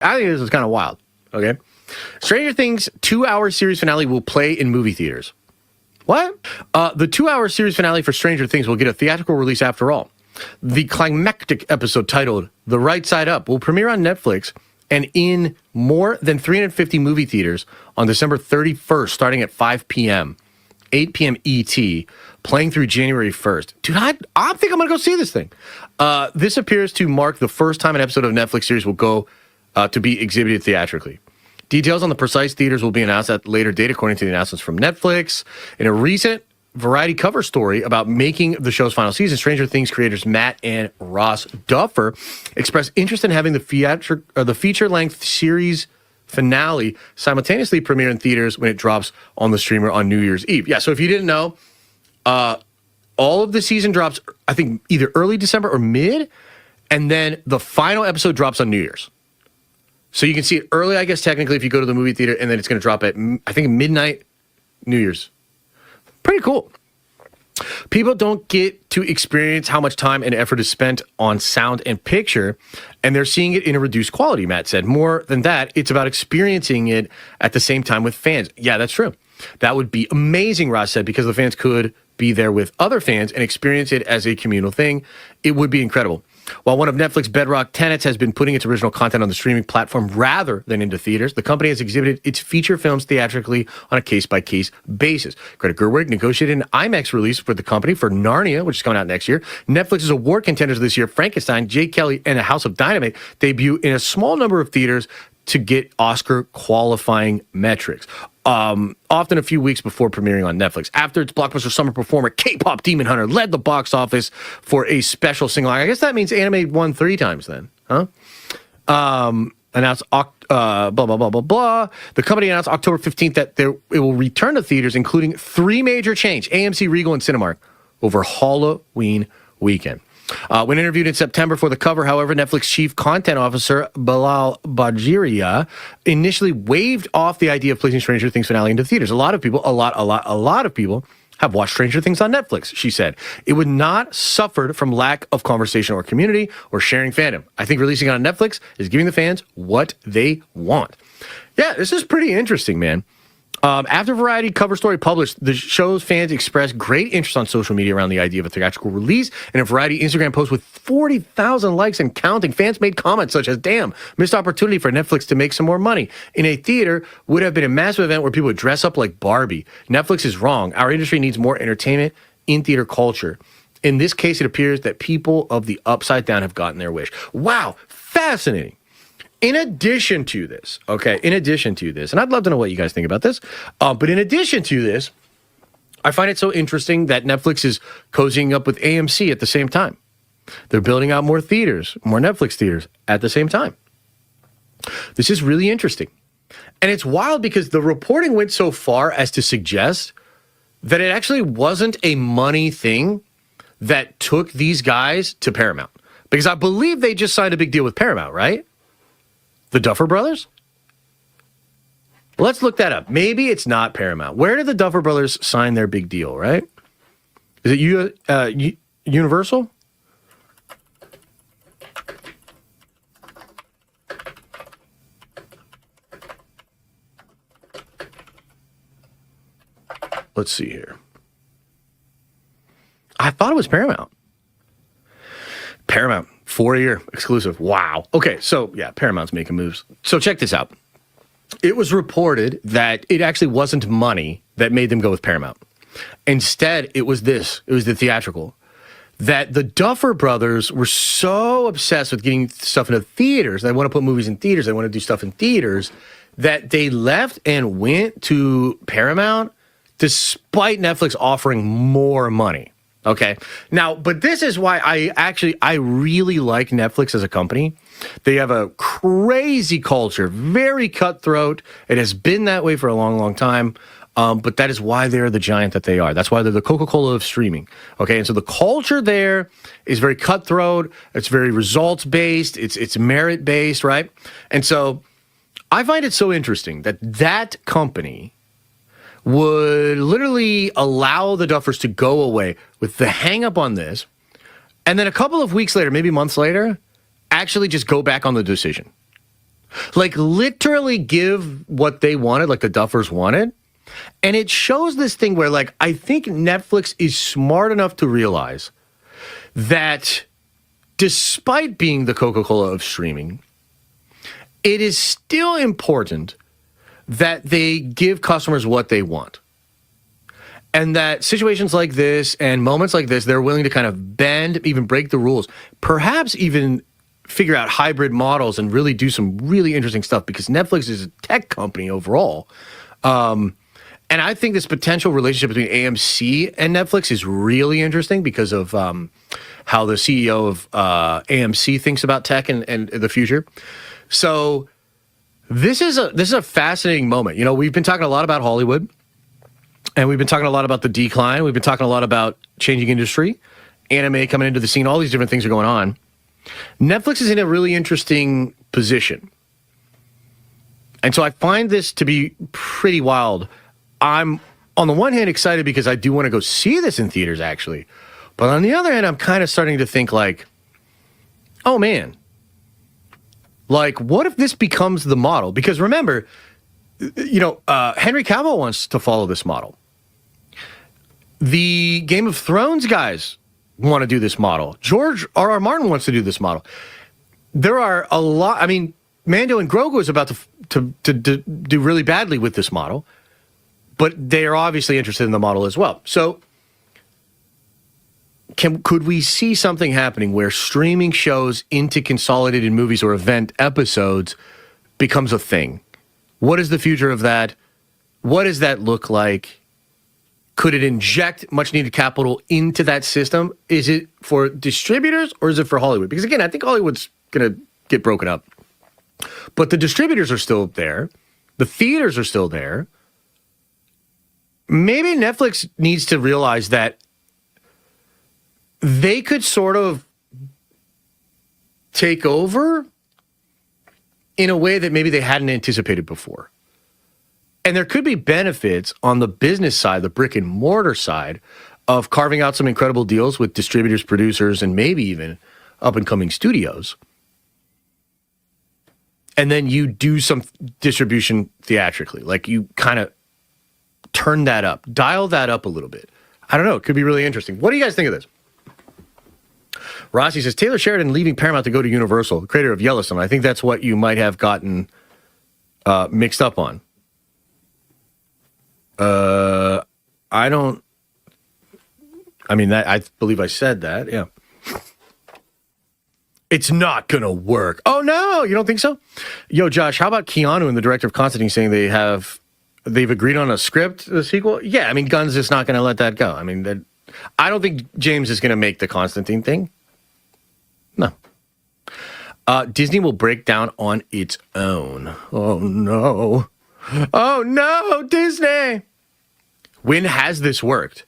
I think this is kind of wild. Okay. Stranger Things 2-hour series finale will play in movie theaters. What? The 2-hour series finale for Stranger Things will get a theatrical release after all. The climactic episode titled The Right Side Up will premiere on Netflix and in more than 350 movie theaters on December 31st, starting at 5 p.m., 8 p.m. ET, playing through January 1st. Dude, I think I'm going to go see this thing. This appears to mark the first time an episode of Netflix series will go to be exhibited theatrically. Details on the precise theaters will be announced at a later date, according to the announcements from Netflix. In a recent Variety cover story about making the show's final season, Stranger Things creators Matt and Ross Duffer expressed interest in having the feature-length series finale simultaneously premiere in theaters when it drops on the streamer on New Year's Eve. Yeah, so if you didn't know, all of the season drops, I think, either early December or mid, and then the final episode drops on New Year's. So you can see it early, I guess, technically, if you go to the movie theater, and then it's going to drop at, I think, midnight, New Year's. Pretty cool. People don't get to experience how much time and effort is spent on sound and picture, and they're seeing it in a reduced quality, Matt said. More than that, it's about experiencing it at the same time with fans. Yeah, that's true. That would be amazing, Ross said, because the fans could be there with other fans and experience it as a communal thing. It would be incredible. While one of Netflix's bedrock tenets has been putting its original content on the streaming platform rather than into theaters, the company has exhibited its feature films theatrically on a case-by-case basis. Greta Gerwig negotiated an IMAX release for the company for Narnia, which is coming out next year. Netflix's award contenders this year, Frankenstein, Jay Kelly, and A House of Dynamite, debut in a small number of theaters to get Oscar qualifying metrics. Often a few weeks before premiering on Netflix. After its blockbuster summer performer, K-pop Demon Hunter led the box office for a special single. I guess that means anime won 3 times then, huh? Announced blah, blah, blah, blah, blah. The company announced October 15th that it will return to theaters, including 3 major chains, AMC, Regal, and Cinemark, over Halloween weekend. When interviewed in September for the cover, however, Netflix chief content officer Bilal Bajiria initially waved off the idea of placing Stranger Things finale into theaters. A lot of people have watched Stranger Things on Netflix, she said. It would not suffer from lack of conversation or community or sharing fandom. I think releasing it on Netflix is giving the fans what they want. Yeah, this is pretty interesting, man. After Variety cover story published, the show's fans expressed great interest on social media around the idea of a theatrical release. In a Variety Instagram post with 40,000 likes and counting, fans made comments such as, "Damn, missed opportunity for Netflix to make some more money. In a theater would have been a massive event where people would dress up like Barbie. Netflix is wrong. Our industry needs more entertainment in theater culture. In this case, it appears that people of the upside down have gotten their wish." Wow, fascinating. In addition to this, and I'd love to know what you guys think about this, but in addition to this, I find it so interesting that Netflix is cozying up with AMC at the same time. They're building out more theaters, more Netflix theaters at the same time. This is really interesting. And it's wild because the reporting went so far as to suggest that it actually wasn't a money thing that took these guys to Paramount. Because I believe they just signed a big deal with Paramount, right? The Duffer Brothers? Let's look that up. Maybe it's not Paramount. Where did the Duffer Brothers sign their big deal, right? Is it Universal? Let's see here. I thought it was Paramount. Paramount. 4-year exclusive. Wow. Okay, so yeah, Paramount's making moves. So check this out. It was reported that it actually wasn't money that made them go with Paramount. Instead, it was this. It was the theatrical. That the Duffer Brothers were so obsessed with getting stuff into theaters, they want to put movies in theaters, they want to do stuff in theaters, that they left and went to Paramount despite Netflix offering more money. Okay. Now, but this is why I really like Netflix as a company. They have a crazy culture, very cutthroat. It has been that way for a long, long time. But that is why they're the giant that they are. That's why they're the Coca-Cola of streaming. Okay. And so the culture there is very cutthroat. It's very results-based. It's merit-based, right? And so I find it so interesting that that company would literally allow the Duffers to go away with the hang up on this, and then a couple of weeks later, maybe months later, actually just go back on the decision. Like, literally give what they wanted, like the Duffers wanted. And it shows this thing where, like, I think Netflix is smart enough to realize that despite being the Coca-Cola of streaming, it is still important that they give customers what they want. And that situations like this and moments like this, they're willing to kind of bend, even break the rules, perhaps even figure out hybrid models and really do some really interesting stuff, because Netflix is a tech company overall. And I think this potential relationship between AMC and Netflix is really interesting because of how the CEO of AMC thinks about tech and the future. So this is a fascinating moment. You know, we've been talking a lot about Hollywood, and we've been talking a lot about the decline. We've been talking a lot about changing industry, anime coming into the scene. All these different things are going on. Netflix is in a really interesting position. And so I find this to be pretty wild. I'm, on the one hand, excited because I do want to go see this in theaters, actually. But on the other hand, I'm kind of starting to think like, oh, man. Like, what if this becomes the model? Because remember, you know, Henry Cavill wants to follow this model. The Game of Thrones guys want to do this model. George R.R. Martin wants to do this model. There are a lot. I mean, Mando and Grogu is about to do really badly with this model, but they are obviously interested in the model as well. So could we see something happening where streaming shows into consolidated movies or event episodes becomes a thing? What is the future of that? What does that look like? Could it inject much needed capital into that system? Is it for distributors or is it for Hollywood? Because again, I think Hollywood's going to get broken up. But the distributors are still there. The theaters are still there. Maybe Netflix needs to realize that they could sort of take over in a way that maybe they hadn't anticipated before. And there could be benefits on the business side, the brick and mortar side, of carving out some incredible deals with distributors, producers, and maybe even up-and-coming studios. And then you do some distribution theatrically. Like, you kind of turn that up, dial that up a little bit. I don't know. It could be really interesting. What do you guys think of this? Rossi says, Taylor Sheridan leaving Paramount to go to Universal, the creator of Yellowstone. I think that's what you might have gotten mixed up on. I believe I said that, yeah. It's not gonna work. Oh no, you don't think so? Yo, Josh, how about Keanu and the director of Constantine saying they've agreed on a script, the sequel? Yeah, I mean, Gunn's just not gonna let that go. I mean, I don't think James is gonna make the Constantine thing. No. Disney will break down on its own. Oh no. Oh no, Disney! When has this worked?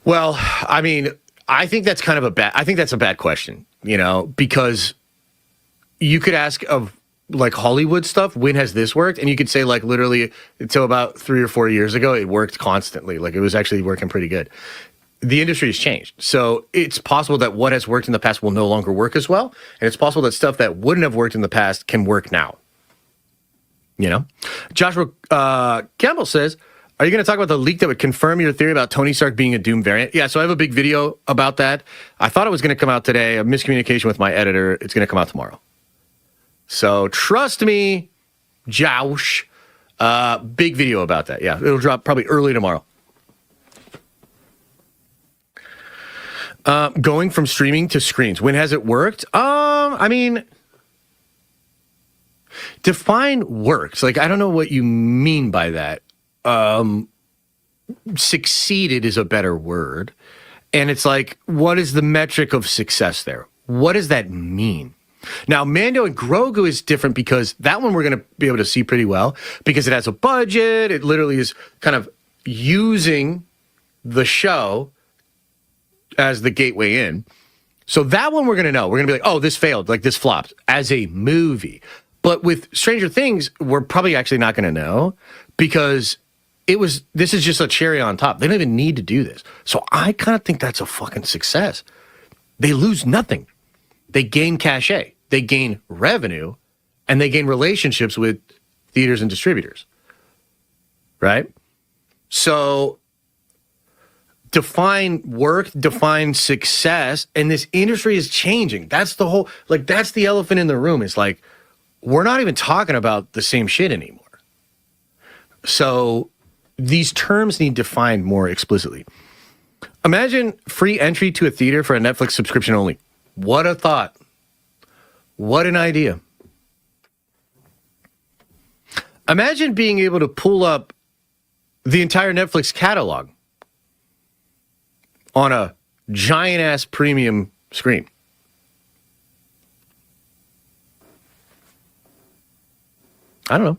Well, I mean, I think that's a bad question, you know, because you could ask of like Hollywood stuff, when has this worked? And you could say like literally until about 3 or 4 years ago, it worked constantly. Like it was actually working pretty good. The industry has changed. So it's possible that what has worked in the past will no longer work as well. And it's possible that stuff that wouldn't have worked in the past can work now. You know? Joshua Campbell says, are you going to talk about the leak that would confirm your theory about Tony Stark being a Doom variant? Yeah, so I have a big video about that. I thought it was going to come out today. A miscommunication with my editor. It's going to come out tomorrow. So trust me, Josh. Big video about that. Yeah, it'll drop probably early tomorrow. Going from streaming to screens. When has it worked? I mean, define works. Like, I don't know what you mean by that. Succeeded is a better word. And it's like, what is the metric of success there? What does that mean? Now, Mando and Grogu is different because that one we're going to be able to see pretty well because it has a budget. It literally is kind of using the show as the gateway in. So that one we're going to know. We're going to be like, oh, this failed. Like this flopped as a movie. But with Stranger Things, we're probably actually not going to know because this is just a cherry on top. They don't even need to do this. So I kind of think that's a fucking success. They lose nothing. They gain cachet. They gain revenue. and they gain relationships with theaters and distributors, right? So define work, define success, and this industry is changing. That's the whole, like, that's the elephant in the room. It's like, we're not even talking about the same shit anymore. So these terms need defined more explicitly. Imagine free entry to a theater for a Netflix subscription only. What a thought. What an idea. Imagine being able to pull up the entire Netflix catalog on a giant-ass premium screen. I don't know.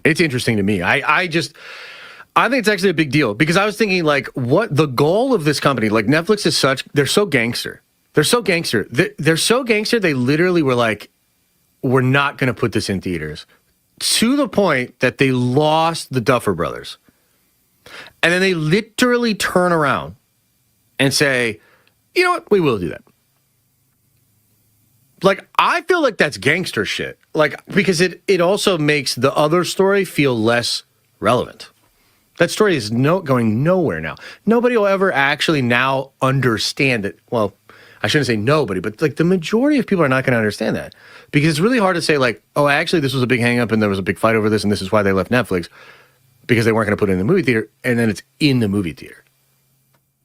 It's interesting to me. I think it's actually a big deal because I was thinking, like, what the goal of this company, like Netflix is such, they're so gangster. They're so gangster. They're so gangster, they literally were like, we're not going to put this in theaters. To the point that they lost the Duffer Brothers. And then they literally turn around and say, you know what, we will do that. Like, I feel like that's gangster shit. Like, because it also makes the other story feel less relevant. That story is going nowhere now. Nobody will ever actually now understand it. Well, I shouldn't say nobody, but like the majority of people are not going to understand that. Because it's really hard to say, like, oh, actually, this was a big hang up and there was a big fight over this and this is why they left Netflix. Because they weren't going to put it in the movie theater, and then it's in the movie theater.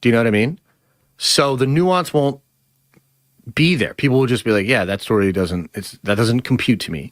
Do you know what I mean? So the nuance won't be there. People will just be like, yeah, that story doesn't compute to me.